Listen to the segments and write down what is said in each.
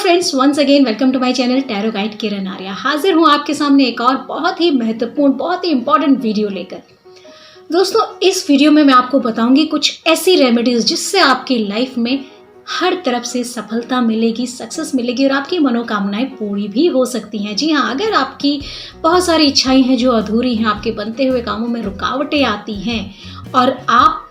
Friends, once again welcome to my channel tarot guide Kiran Arya. हाजिर हूँ आपके सामने एक और बहुत ही महत्वपूर्ण, बहुत ही इंपॉर्टेंट वीडियो लेकर। दोस्तों, इस वीडियो में मैं आपको बताऊंगी कुछ ऐसी रेमेडीज जिससे आपकी लाइफ में हर तरफ से सफलता मिलेगी, सक्सेस मिलेगी और आपकी मनोकामनाएं पूरी भी हो सकती हैं। जी हाँ, अगर आपकी बहुत सारी इच्छाएं हैं जो अधूरी हैं, आपके बनते हुए कामों में रुकावटें आती हैं और आप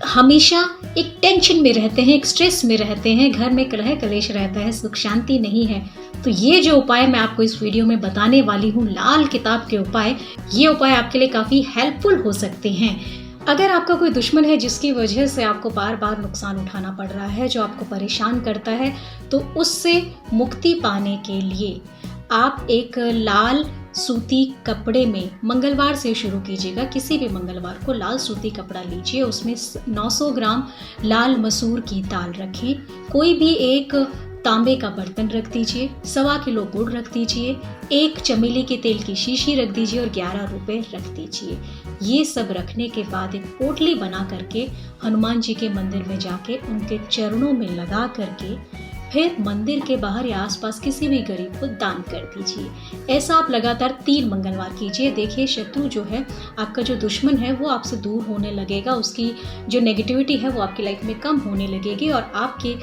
हमेशा एक टेंशन में रहते हैं, एक स्ट्रेस में रहते हैं, घर में कलह कलेश रहता है, सुख शांति नहीं है, तो ये जो उपाय मैं आपको इस वीडियो में बताने वाली हूँ, लाल किताब के उपाय, ये उपाय आपके लिए काफी हेल्पफुल हो सकते हैं। अगर आपका कोई दुश्मन है जिसकी वजह से आपको बार बार नुकसान उठाना पड़ रहा है, जो आपको परेशान करता है, तो उससे मुक्ति पाने के लिए आप एक लाल सूती कपड़े में मंगलवार से शुरू कीजिएगा। किसी भी मंगलवार को लाल सूती कपड़ा लीजिए, उसमें 900 ग्राम लाल मसूर की दाल रखें, कोई भी एक तांबे का बर्तन रख दीजिए, 1.25 किलो गुड़ रख दीजिए, एक चमेली के तेल की शीशी रख दीजिए और 11 रुपए रख दीजिए। ये सब रखने के बाद एक पोटली बना करके हनुमान जी के मंदिर में जाके उनके चरणों में लगा करके फिर मंदिर के बाहर या आसपास किसी भी गरीब को दान कर दीजिए। ऐसा आप लगातार 3 मंगलवार कीजिए। देखिए, शत्रु जो है, आपका जो दुश्मन है, वो आपसे दूर होने लगेगा, उसकी जो नेगेटिविटी है वो आपकी लाइफ में कम होने लगेगी और आपके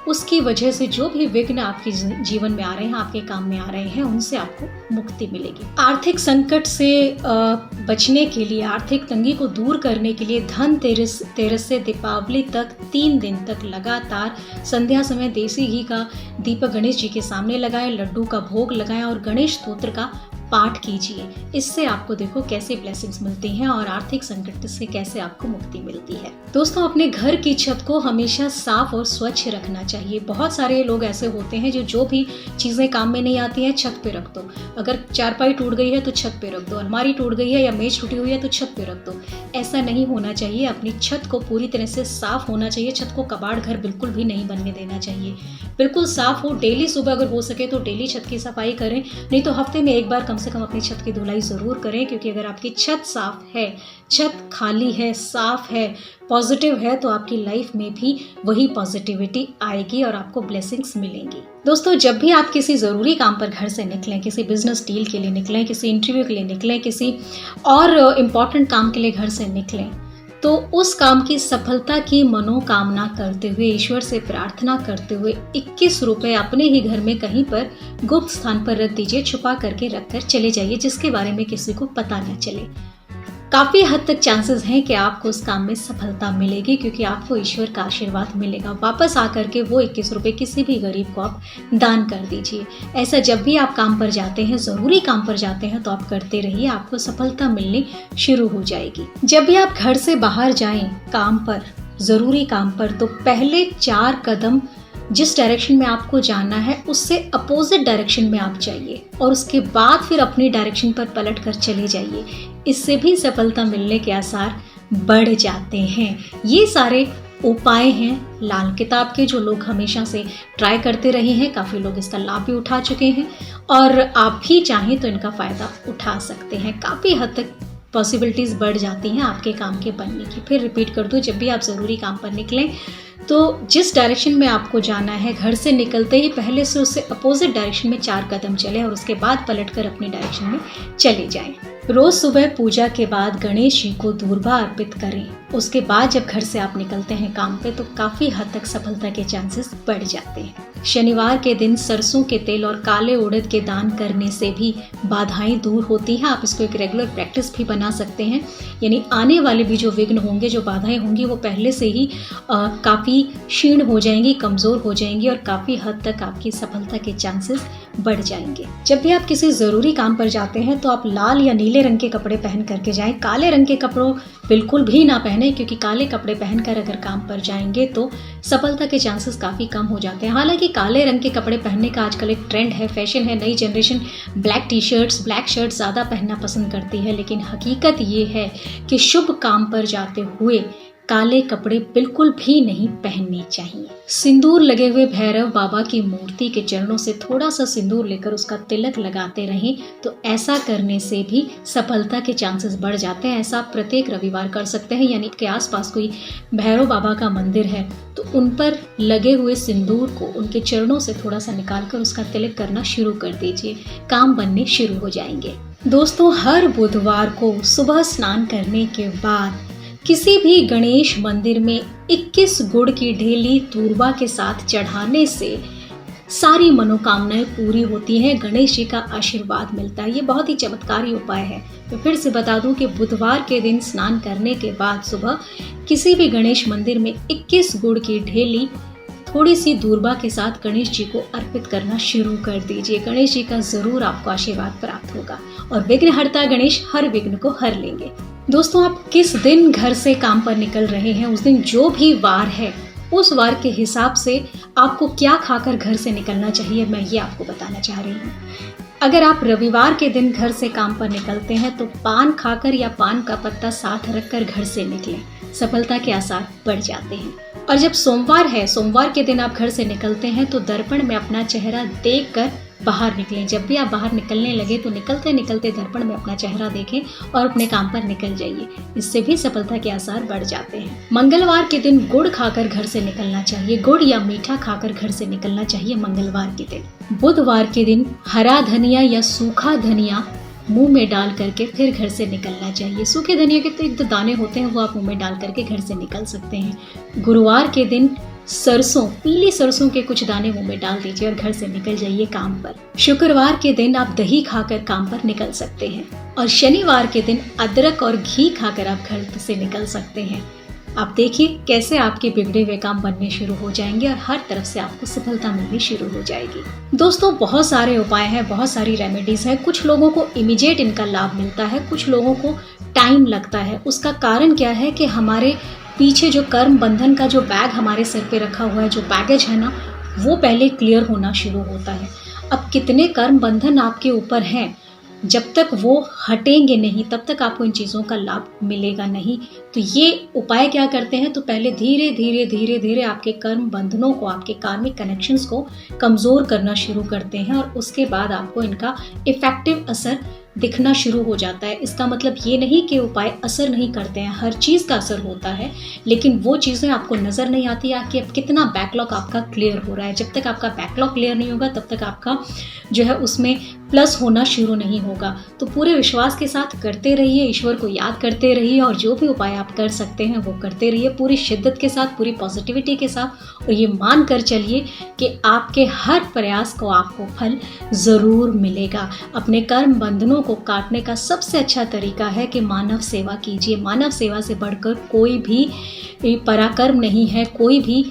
उसकी वजह से जो भी विघ्न आपके जीवन में आ रहे हैं, आपके काम में आ रहे हैं, उनसे आपको मुक्ति मिलेगी। आर्थिक संकट से बचने के लिए, आर्थिक तंगी को दूर करने के लिए धनतेरस से दीपावली तक 3 दिन तक लगातार संध्या समय देसी घी का दीपक गणेश जी के सामने लगाएं, लड्डू का भोग लगाएं और गणेश स्तोत्र का पाठ कीजिए। इससे आपको देखो कैसे ब्लेसिंग्स मिलती हैं और आर्थिक संकट से कैसे आपको मुक्ति मिलती है। दोस्तों, अपने घर की छत को हमेशा साफ और स्वच्छ रखना चाहिए। बहुत सारे लोग ऐसे होते हैं जो भी चीजें काम में नहीं आती हैं छत पे रख दो। अगर चारपाई टूट गई है तो छत पे रख दो, अलमारी टूट गई है या मेज टूटी हुई है तो छत पे रख दो। ऐसा नहीं होना चाहिए। अपनी छत को पूरी तरह से साफ होना चाहिए। छत को कबाड़ घर बिल्कुल भी नहीं बनने देना चाहिए। बिल्कुल साफ हो। डेली सुबह अगर हो सके तो डेली छत की सफाई करें, नहीं तो हफ्ते में एक बार कम से कम अपनी छत की धुलाई जरूर करें, क्योंकि अगर आपकी छत साफ है, छत खाली है, साफ है, पॉजिटिव है, तो आपकी लाइफ में भी वही पॉजिटिविटी आएगी और आपको ब्लेसिंग्स मिलेंगी। दोस्तों, जब भी आप किसी ज़रूरी काम पर घर से निकलें, किसी बिजनेस डील के लिए निकलें, किसी इंटरव्यू के लिए निकलें, किसी और इम्पॉर्टेंट काम के लिए घर से निकलें, तो उस काम की सफलता की मनोकामना करते हुए, ईश्वर से प्रार्थना करते हुए 21 रुपए अपने ही घर में कहीं पर गुप्त स्थान पर रख दीजिए। छुपा करके रख कर चले जाइए, जिसके बारे में किसी को पता न चले। काफ़ी हद तक चांसेस हैं कि आपको उस काम में सफलता मिलेगी, क्योंकि आपको ईश्वर का आशीर्वाद मिलेगा। वापस आकर के वो 21 रुपए किसी भी गरीब को आप दान कर दीजिए। ऐसा जब भी आप काम पर जाते हैं, ज़रूरी काम पर जाते हैं, तो आप करते रहिए, आपको सफलता मिलनी शुरू हो जाएगी। जब भी आप घर से बाहर जाएं काम पर, ज़रूरी काम पर, तो पहले 4 कदम जिस डायरेक्शन में आपको जाना है उससे अपोजिट डायरेक्शन में आप जाइए और उसके बाद फिर अपनी डायरेक्शन पर पलट कर चले जाइए। इससे भी सफलता मिलने के आसार बढ़ जाते हैं। ये सारे उपाय हैं लाल किताब के, जो लोग हमेशा से ट्राई करते रहे हैं। काफ़ी लोग इसका लाभ भी उठा चुके हैं और आप भी चाहें तो इनका फ़ायदा उठा सकते हैं। काफ़ी हद तक पॉसिबिलिटीज़ बढ़ जाती हैं आपके काम के बनने की। फिर रिपीट कर दूँ, जब भी आप ज़रूरी काम पर निकलें तो जिस डायरेक्शन में आपको जाना है, घर से निकलते ही पहले से उससे अपोजिट डायरेक्शन में 4 कदम चलें और उसके बाद पलटकर अपनी डायरेक्शन में चले जाएं। रोज सुबह पूजा के बाद गणेश जी को दूर्वा अर्पित करें। उसके बाद जब घर से आप निकलते हैं काम पे, तो काफी हद तक सफलता के चांसेस बढ़ जाते हैं। शनिवार के दिन सरसों के तेल और काले उड़द के दान करने से भी बाधाएं दूर होती हैं। आप इसको एक रेगुलर प्रैक्टिस भी बना सकते हैं। यानी आने वाले भी जो विघ्न होंगे, जो बाधाएं होंगी, वो पहले से ही काफी क्षीण हो जाएंगी, कमजोर हो जाएंगी और काफी हद तक आपकी सफलता के चांसेस बढ़ जाएंगे। जब भी आप किसी जरूरी काम पर जाते हैं तो आप लाल या नीले रंग के कपड़े पहन करके जाएं। काले रंग के कपड़ों बिल्कुल भी ना पहने, क्योंकि काले कपड़े पहनकर अगर काम पर जाएंगे तो सफलता के चांसेस काफी कम हो जाते हैं। हालांकि काले रंग के कपड़े पहनने का आजकल एक ट्रेंड है, फैशन है। नई generation black T shirts, black shirt ज़्यादा पहनना पसंद करती है, लेकिन हकीकत ये है कि शुभ काम पर जाते हुए काले कपड़े बिल्कुल भी नहीं पहनने चाहिए। सिंदूर लगे हुए भैरव बाबा की मूर्ति के चरणों से थोड़ा सा सिंदूर लेकर उसका तिलक लगाते रहें, तो ऐसा करने से भी सफलता के चांसेस बढ़ जाते हैं। ऐसा आप प्रत्येक रविवार कर सकते हैं। यानी आपके आसपास कोई भैरव बाबा का मंदिर है तो उन पर लगे हुए सिंदूर को उनके चरणों से थोड़ा सा निकालकर उसका तिलक करना शुरू कर दीजिए, काम बनने शुरू हो जाएंगे। दोस्तों, हर बुधवार को सुबह स्नान करने के बाद किसी भी गणेश मंदिर में 21 गुड़ की ढेली दूर्वा के साथ चढ़ाने से सारी मनोकामनाएं पूरी होती हैं, गणेश जी का आशीर्वाद मिलता है। ये बहुत ही चमत्कारी उपाय है। मैं फिर से बता दूं कि बुधवार के दिन स्नान करने के बाद सुबह किसी भी गणेश मंदिर में 21 गुड़ की ढेली थोड़ी सी दूर्वा के साथ गणेश जी को अर्पित करना शुरू कर दीजिए। गणेश जी का जरूर आपको आशीर्वाद प्राप्त होगा और विघ्नहर्ता गणेश हर विघ्न को हर लेंगे। दोस्तों, आप किस दिन घर से काम पर निकल रहे हैं, उस दिन जो भी वार है उस वार के हिसाब से आपको क्या खाकर घर से निकलना चाहिए, मैं ये आपको बताना चाह रही हूँ। अगर आप रविवार के दिन घर से काम पर निकलते हैं तो पान खाकर या पान का पत्ता साथ रखकर घर से निकलें, सफलता के आसार बढ़ जाते हैं। और जब सोमवार है, सोमवार के दिन आप घर से निकलते हैं तो दर्पण में अपना चेहरा देखकर बाहर निकलें। जब भी आप बाहर निकलने लगे तो निकलते निकलते दर्पण में अपना चेहरा देखें और अपने काम पर निकल जाइए। इससे भी सफलता के आसार बढ़ जाते हैं। मंगलवार के दिन गुड़ खाकर घर से निकलना चाहिए, गुड़ या मीठा खाकर घर से निकलना चाहिए मंगलवार के दिन। बुधवार के दिन हरा धनिया या सूखा धनिया मुंह में डाल करके फिर घर से निकलना चाहिए। सूखे धनिया के तो एक दो दाने होते हैं, वो आप मुंह में डाल करके घर से निकल सकते हैं। गुरुवार के दिन सरसों, पीली सरसों के कुछ दाने मुंह में डाल दीजिए और घर से निकल जाइए काम पर। शुक्रवार के दिन आप दही खाकर काम पर निकल सकते हैं और शनिवार के दिन अदरक और घी खाकर आप घर से निकल सकते हैं। आप देखिए कैसे आपके बिगड़े हुए काम बनने शुरू हो जाएंगे और हर तरफ से आपको सफलता मिलनी शुरू हो जाएगी। दोस्तों, बहुत सारे उपाय हैं, बहुत सारी रेमेडीज हैं। कुछ लोगों को इमीडिएट इनका लाभ मिलता है, कुछ लोगों को टाइम लगता है। उसका कारण क्या है कि हमारे पीछे जो कर्म बंधन का जो बैग हमारे सिर पे रखा हुआ है, जो बैगेज है ना, वो पहले क्लियर होना शुरू होता है। अब कितने कर्म बंधन आपके ऊपर हैं, जब तक वो हटेंगे नहीं तब तक आपको इन चीज़ों का लाभ मिलेगा नहीं। तो ये उपाय क्या करते हैं, तो पहले धीरे धीरे धीरे धीरे आपके कर्म बंधनों को, आपके कार्मिक कनेक्शंस को कमज़ोर करना शुरू करते हैं और उसके बाद आपको इनका इफेक्टिव असर दिखना शुरू हो जाता है। इसका मतलब ये नहीं कि उपाय असर नहीं करते हैं, हर चीज़ का असर होता है, लेकिन वो चीज़ें आपको नज़र नहीं आती है कि अब कितना बैकलॉग आपका क्लियर हो रहा है। जब तक आपका बैकलॉग क्लियर नहीं होगा तब तक आपका जो है उसमें प्लस होना शुरू नहीं होगा। तो पूरे विश्वास के साथ करते रहिए, ईश्वर को याद करते रहिए और जो भी उपाय आप कर सकते हैं वो करते रहिए पूरी शिद्दत के साथ, पूरी पॉजिटिविटी के साथ। और ये मान कर चलिए कि आपके हर प्रयास को आपको फल ज़रूर मिलेगा। अपने कर्म बंधनों को काटने का सबसे अच्छा तरीका है कि मानव सेवा कीजिए। मानव सेवा से बढ़कर कोई भी पराक्रम नहीं है, कोई भी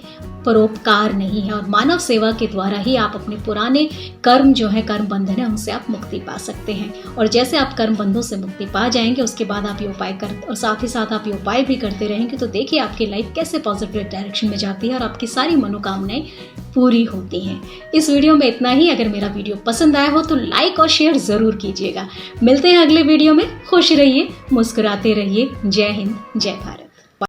परोपकार नहीं है और मानव सेवा के द्वारा ही आप अपने पुराने कर्म जो है, कर्म बंधन है, उनसे आप मुक्ति पा सकते हैं। और जैसे आप कर्म बंधों से मुक्ति पा जाएंगे उसके बाद आप ये उपाय कर और साथ ही साथ आप ये उपाय भी करते रहेंगे तो देखिए आपकी लाइफ कैसे पॉजिटिव डायरेक्शन में जाती है और आपकी सारी मनोकामनाएं पूरी होती हैं। इस वीडियो में इतना ही। अगर मेरा वीडियो पसंद आया हो तो लाइक और शेयर ज़रूर कीजिएगा। मिलते हैं अगले वीडियो में। खुश रहिए, मुस्कुराते रहिए। जय हिंद, जय भारत।